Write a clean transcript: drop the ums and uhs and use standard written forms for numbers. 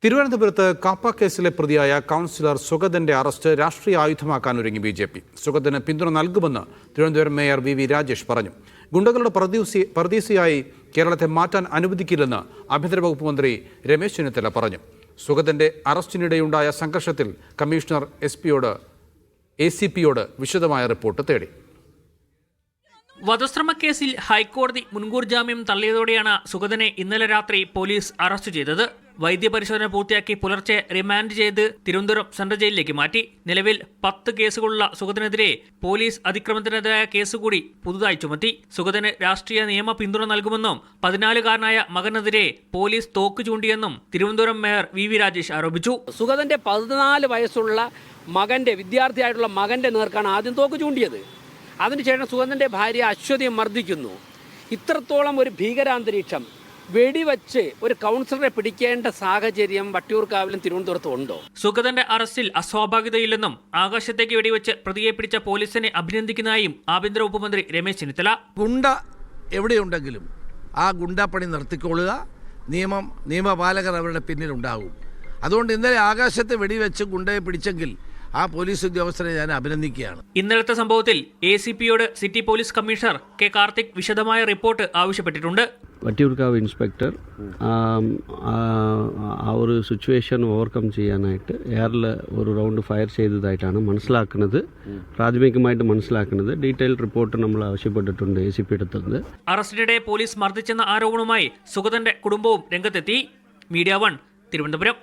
തിരുവനന്തപുരത്ത് കാപ്പ കേസിലെ പ്രതിയായ കൗൺസിലർ സുഗതന്റെ അറസ്റ്റ് രാഷ്ട്രീയ ആയുധമാക്കാൻ ഒരുങ്ങി BJP. സുഗതന് പിന്തുണ നൽകുമെന്ന് തിരുവനന്തപുരം മേയർ വി രാജേഷ് പറഞ്ഞു. ഗുണ്ടകളുടെ പറുദീസയായി കേരളത്തെ മാറ്റാൻ അനുവദിക്കില്ലെന്ന് ആഭ്യന്തര വകുപ്പ് മന്ത്രി രമേശ് ചെന്നിത്തല പറഞ്ഞു. സുഗതന്റെ അറസ്റ്റിനിടെയുണ്ടായ സംഘർഷത്തിൽ കമ്മീഷണർ ACPയോട് വിശദമായ റിപ്പോർട്ട് തേടി. വധശ്രമക്കേസിൽ ഹൈക്കോടതി മുൻകൂർ ജാമ്യം തള്ളിയതോടെയാണ് സുഗതനെ ഇന്നലെ രാത്രി പോലീസ് അറസ്റ്റ് ചെയ്തത്. വൈദ്യപരിശോധന പൂർത്തിയാക്കി പുലർച്ചെ റിമാൻഡ് ചെയ്ത് തിരുവനന്തപുരം സെൻട്രൽ ജയിലിലേക്ക് മാറ്റി. നിലവിൽ 10 കേസുകളുള്ള സുഗതനെതിരെ പോലീസ് അതിക്രമത്തിനെതിരായ കേസുകൂടി പുതുതായി ചുമത്തി. സുഗതന് രാഷ്ട്രീയ നിയമ പിന്തുണ നൽകുമെന്നും 14-കാരനായ മകനെതിരെ പോലീസ് തോക്ക് ചൂണ്ടിയെന്നും തിരുവനന്തപുരം മേയർ വി രാജേഷ് ആരോപിച്ചു. സുഗതന്റെ 14 വയസ്സുള്ള വിദ്യാർത്ഥിയായിട്ടുള്ള മകന്റെ നേർക്കാണ് ആദ്യം തോക്ക് ചൂണ്ടിയത്. അതിനുശേഷം സുഗതന്റെ ഭാര്യ അശ്വതിയെ മർദ്ദിക്കുന്നു. ഇത്രത്തോളം ഒരു ഭീകരാന്തരീക്ഷം വെടിവെച്ച് ഒരു കൗൺസിലറെ പിടിക്കേണ്ട സാഹചര്യം വട്ടിയൂർക്കാവിലും തിരുവനന്തപുരത്തും ഉണ്ടോ? സുഗതന്റെ അറസ്റ്റിൽ അസ്വാഭാവികതയില്ലെന്നും ആകാശത്തേക്ക് വെടിവെച്ച് പ്രതിയെ പിടിച്ച പോലീസിനെ അഭിനന്ദിക്കുന്നതായും ആഭ്യന്തര വകുപ്പ് മന്ത്രി രമേശ് ചെന്നിത്തല. ഗുണ്ട എവിടെയുണ്ടെങ്കിലും ആ ഗുണ്ടാപ്പണി നിർത്തിക്കൊള്ളുക, നിയമപാലകർ അവരുടെ പിന്നിലുണ്ടാകും. അതുകൊണ്ട് ഇന്നലെ ആകാശത്തെ വെടിവെച്ച് ഗുണ്ടയെ പിടിച്ചെങ്കിൽ ആ പോലീസ് ഉദ്യോഗസ്ഥരെ ഞാൻ അഭിനന്ദിക്കുകയാണ്. ഇന്നലത്തെ സംഭവത്തിൽ ACPയോട് city police commissioner K. Karthik വിശദമായ റിപ്പോർട്ട് ആവശ്യപ്പെട്ടിട്ടുണ്ട്. വട്ടിയൂർക്കാവ് ഇൻസ്പെക്ടർ ആ ഒരു സിറ്റുവേഷൻ ഓവർകം ചെയ്യാനായിട്ട് എയറിൽ ഒരു റൗണ്ട് ഫയർ ചെയ്തതായിട്ടാണ് മനസ്സിലാക്കുന്നത്. പ്രാഥമികമായിട്ട് മനസ്സിലാക്കുന്നത്. ഡീറ്റെയിൽ റിപ്പോർട്ട് നമ്മൾ ആവശ്യപ്പെട്ടിട്ടുണ്ട് ACP അടുത്തുനിന്ന്. അറസ്റ്റിനിടെ പോലീസ് മർദ്ദിച്ചെന്ന ആരോപണവുമായി സുഗതന്റെ കുടുംബവും രംഗത്തെത്തി. മീഡിയ 1 തിരുവനന്തപുരം.